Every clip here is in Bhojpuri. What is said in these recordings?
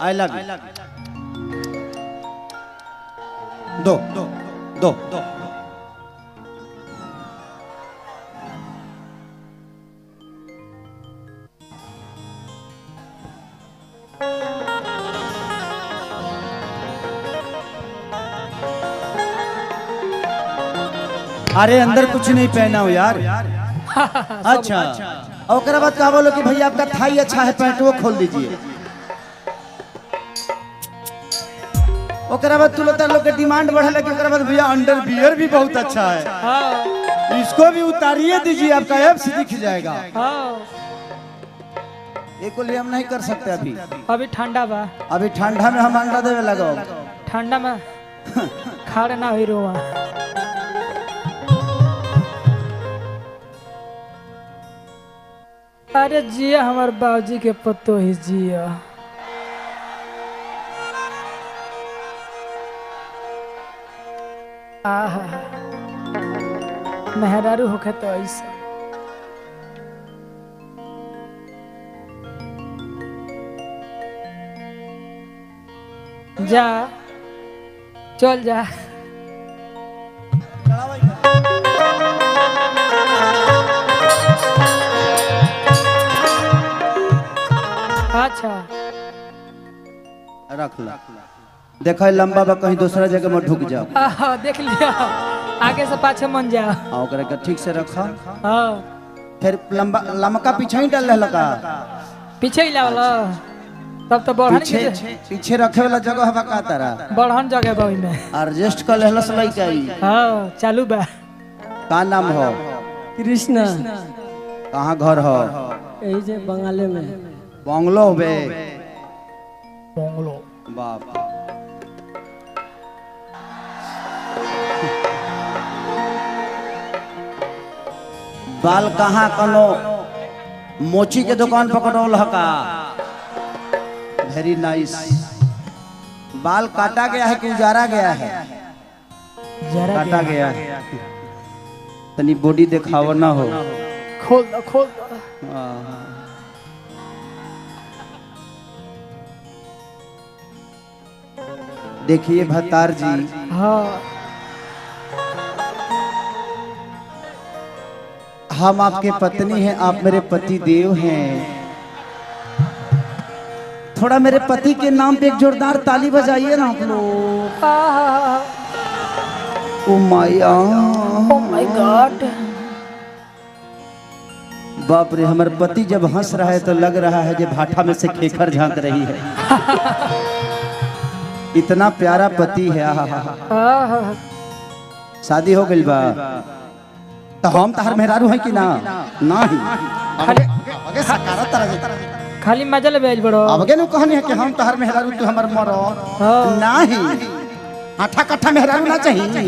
I love you. दो दो दो दो। अरे अंदर कुछ नहीं पहना हो यार। अच्छा और बाद कहा बोलो कि भैया आपका थाई अच्छा है, पैंट वो खोल दीजिए। बाद तू लोग के डिमांड बढ़े लगे। बाद भैया अंडर बियर भी बहुत अच्छा है, इसको भी उतारिए दीजिए, आपका एब्स दिख जाएगा। एक को लिए हम नहीं कर सकते अभी। अभी ठंडा बा, अभी ठंडा में हम अंडा देवे लगो। ठंडा में खाड़ ना हुई रोआ। अरे जिया हमार बाबूजी के पतो ही जिया। आहा मेहरारू होखे तो ऐसा। जा चल जा। अच्छा रख ला। देखो लंबा बा, कहीं दूसरा जगह में ढुक जाओ। देख लिया, आगे से पाछे मन जा। ओकरा के ठीक से रखा। हाँ फिर लंबा लमका पीछे ही डाल लगा। पीछे ही लावला तब तो बढ़न पीछे रखे वाला जगह हवा का तारा बढ़न जगह बा में एडजस्ट कर लेहलस लइका ई। हां चालू बा। का नाम हो? कृष्णा। कहाँ घर हो? यही जे बंगाले में। बंगलो बे? बंगलो बाप। बाल कहाँ कनो मोची के दुकान पकड़ोल हका? Very nice. बाल काटा गया है कि उजारा गया है? काटा गया है। तनी बॉडी दिखावा ना हो। खोल दो खोल दो। देखिए भतार जी। हाँ हम आपके पत्नी हैं, आप मेरे पति देव हैं। थोड़ा मेरे पति के नाम पे एक जोरदार ताली बजाइए ना आप लोग। Oh my God. बाप रे, हमारे पति जब हंस रहा है तो लग रहा है जब भाठा में से खेखर झांक रही है। इतना प्यारा पति है। शादी हो गई बा तो हम तहर मेहरारू है कि ना? नहीं आगे सकारा तरह खाली मजा ले बेच बड़ो। अबगे नु कहनी है कि हम तहर मेहरारू तू हमर मरो। नहीं आठा कट्ठा मेहरारू ना चाहिए।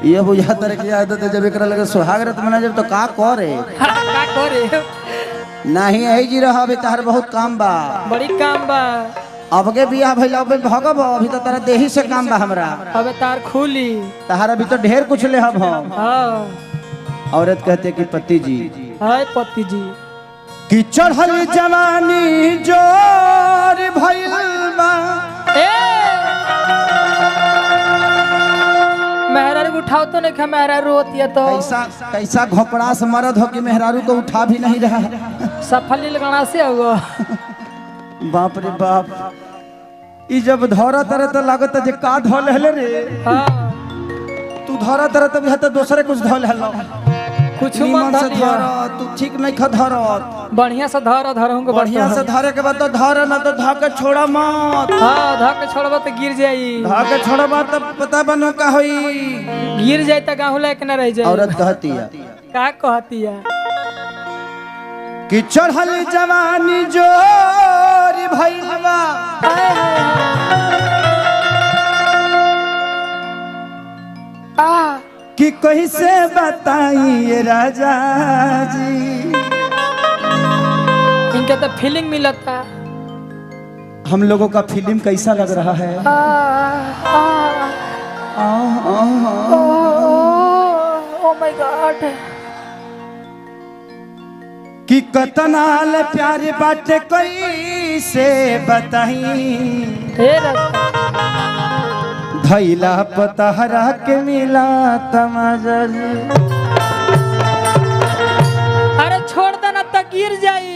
ये बुझा तरह की आदत है, जब एकरा लगे सुहाग रात मना जब तो का करे। का करे नहीं यही जी रहा। अभी तहर बहुत काम बा, बड़ी काम बा। अबगे बियाह भइल अबे भगब। अभी तो तेरा देही से काम बा हमरा। अबे तार खुली तहर अभी तो ढेर कुछ ले हम। औरत कहते कि पति जी, हाय पति जी, कि चढ़ल जवानी जोर भइल बा। मेहरारू को उठाओ तो नहीं खा, मेहरारू रोती है तो। कैसा घोपड़ा से मरद हो कि मेहरारू को उठा भी नहीं रहा है। सफल लगाना से होगा। बाप रे बाप, ई जब धरा तरह तो लागत जे का धो लेले रे। तू धरा तरह तो भी तो दूसरे कुछ धो लेलो। कुछ मन से धर, तू ठीक नहीं ख धर। बढ़िया से धर धरूंगा। बढ़िया से धरे के बाद तो धर, ना तो धा के छोड़ा मत। हां धा के छोड़बा तो गिर जाई। धा के छोड़बा तो पता बनो का होई। गिर जाए तो गांव लेके ना रह जाए। औरत कहती है का कहती है कि चढ़ल जवानी जोर भइल बा। कि कैसे बताइए राजा जी। इनका तो फीलिंग मिलता। हम लोगों का फिल्म कैसा लग रहा है? Oh my God. कि कतनाल प्यार बाटे कोई से बताई हे रखा धैला पतहरा के मिला तमाजर। अरे छोड़ देना तो गिर जाई।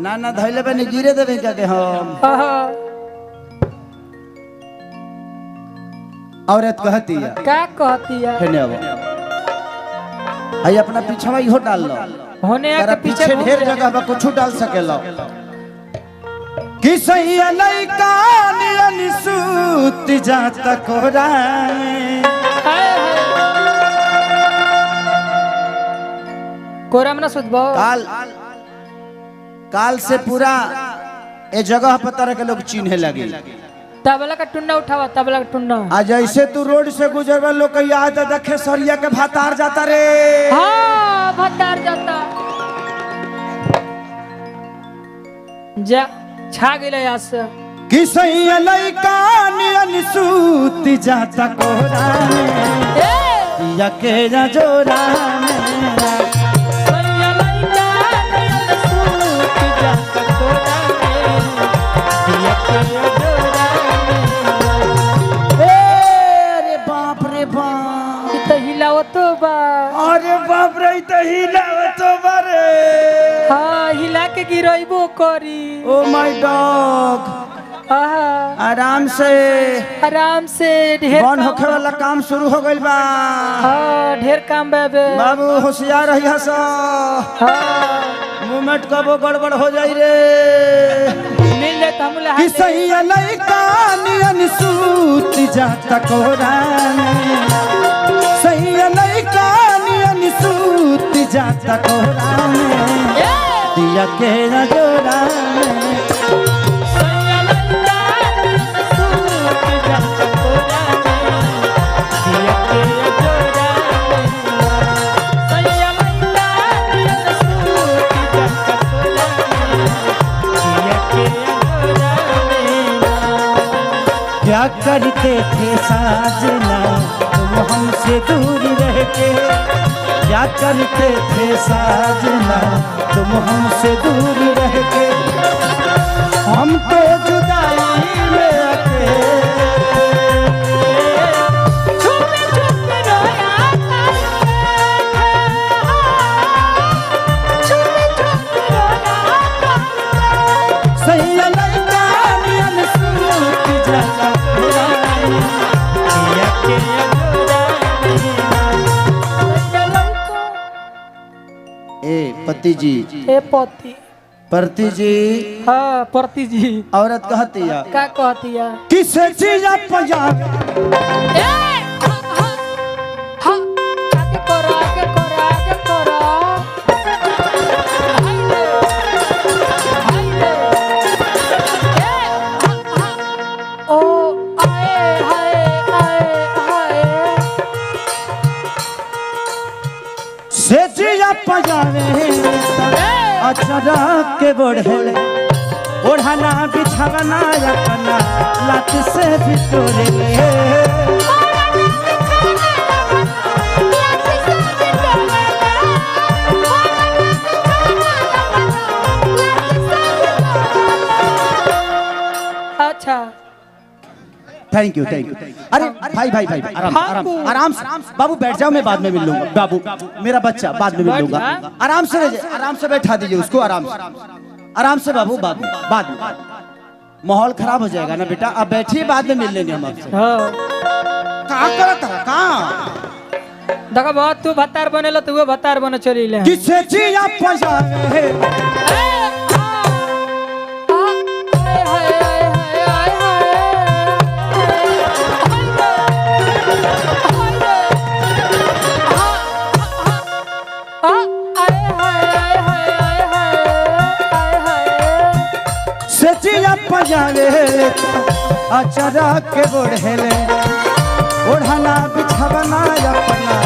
ना ना धैले पे नहीं गिरे देवे क्या के हम। औरत कहती है क्या कहती है आई अपना पीछा इहो डाल लो होने तेरा के पीछे पीछे ढेर जगह पर कुछ डाल सकेला कि सही लइका नियन सूत जाता कोरा कोरा में ना सुतबो काल से पूरा ए जगह पर तरह के लोग चिन्हे लगे। तबला का टुन्ना उठावा तबला का टुन्ना। आज ऐसे तू रोड से गुजरवा लोग याद देखे सरिया के भातार जाता रे। हाँ भातार जाता जा छा गइले आज से कि सही लइका नियन सूत जाता कोरा या के ना जोरा हिलावतो बा। अरे बाप रे तो हिलावतो बा रे। हाँ हिला के गिरइबो करी। ओ माय डॉग आराम से ढेर बन होखे वाला काम शुरू हो गइल बा। हाँ ढेर काम बाबे बाबू होशियार रही हस। मूवमेंट कबो गड़बड़ हो जाई रे। मिल ले त हमला कि सही लइका नियन सूत जाता कोरा सही लइका नियन सूत जाता कोरा दिया के ना जोरा क्या करते थे साजना तुम हमसे दूर रह के क्या करते थे साजना तुम हमसे दूर रह के हम तो जुदाई में अकेले पति जी ए पति परती जी। हाँ परती जी औरत कहती है क्या कहती है किसे चीज पंजाब आगे करो आगे करो आगे करो ओ आए हाय आए हाय से चीज पंजाबे अचरा के बढ़ले ओढ़ाना बिछावना अपना लात से बिटोरे अच्छा थैंक यू अरे भाई आराम से बाबू बैठ जाओ मैं बाद में मिल लूंगा। बाबू मेरा बच्चा बाद में मिल लूंगा। आराम से बैठा दीजिए उसको आराम से बाबू बाद में माहौल खराब हो जाएगा ना बेटा। अब बैठिए बाद में मिल लेंगे हम आपसे। कहाँ देखो बहुत तू भत्तार बनेलो तू वो भत्तार बने चली ले किसे चीज पंजाबे पंजाबे अचरा के बढ़ले ओढ़ाना बिछावना अपना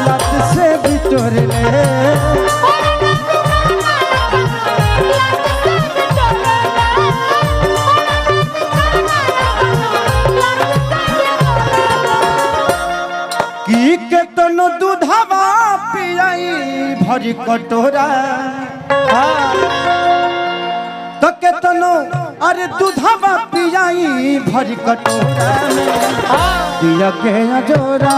लत से बिटोरले कि केतनो दूधवा पियाई भर भरी कटोरा हाँ तो केतनो अरे दूधवा पियाई भरी कटोरा में हाँ दिया के जोरा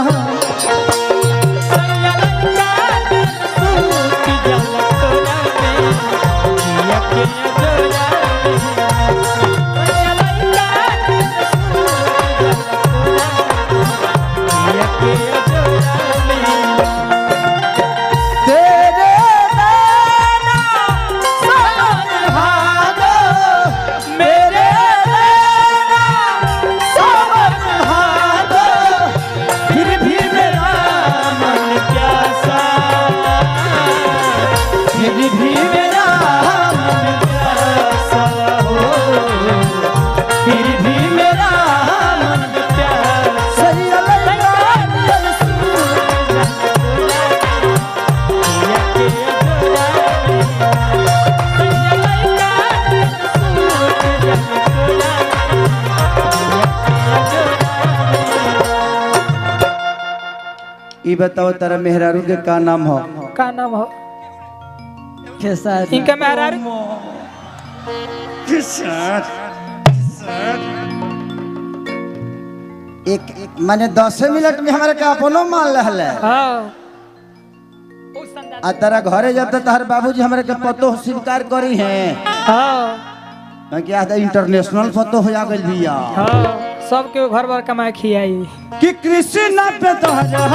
ई बताओ तारा मेहरारू के का नाम हो? का नाम हो? खेसारी। इनका मेहरारू एक माने 10 मिनट में हमारे का अपनो मान रहल है। हाँ आ तारा घरे जब तक तार बाबूजी हमारे के पतो स्वीकार करी हैं हाँ कि आज इंटरनेशनल पतो हो गइल बिया हाँ सबके घर बार कमाए खियाई कि कृष्ण पे तोहरा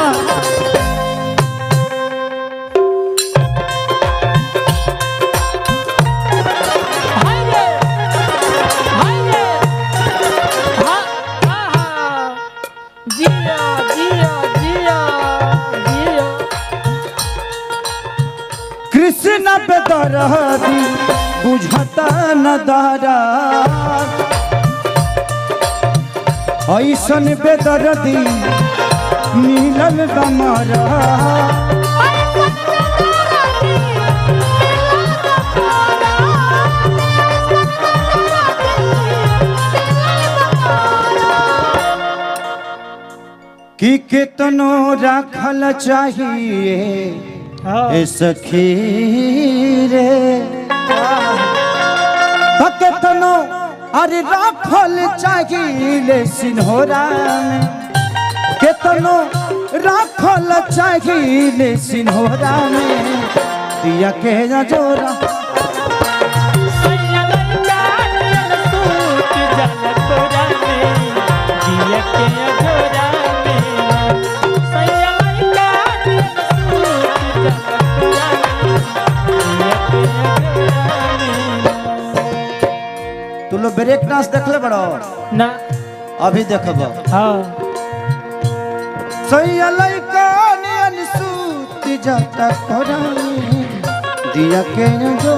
कृष्ण पे दरदी बुझता न दारा ऐसन बेदर्दी मिलल गमारा कि कितनो रखल चाहिए ए सखी रे कितनो अरे राखल चाहिए सिन्होरा में कितनो राखल चाहिए सिन्होरा में दिया के जोरा तू लोग ब्रेक डांस देखले बड़ो ना अभी देखबो हाँ सैया लइका ने अनसूत जाता कोरानी दिया के जो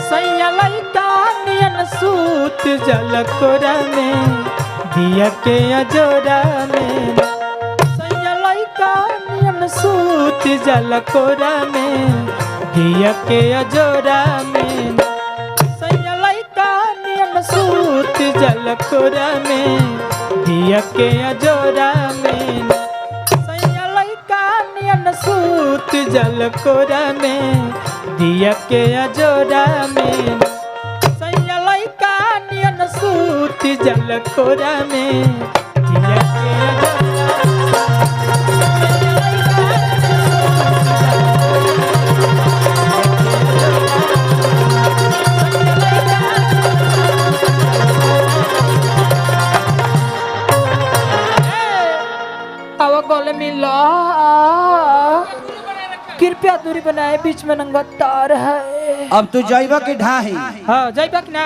सैया लइका नियन सूत जल कोरा में दिया के अजोरा में सैया लइका नियन सूत जल कोरा में दिया के अजोरा में सैया लइका नियन सूत जल कोरा में दिया के अजोरा में सैया लइका नियन सूत जल कोरा में दिया के अजोरा में सैया लइका नियन सूत जल कोरा में दिया के अजोरा गले मिला कृपया दूरी बनाए बीच में नंगा तार है। अब तू जाइबा के ढाही हाँ जाइबा कि ना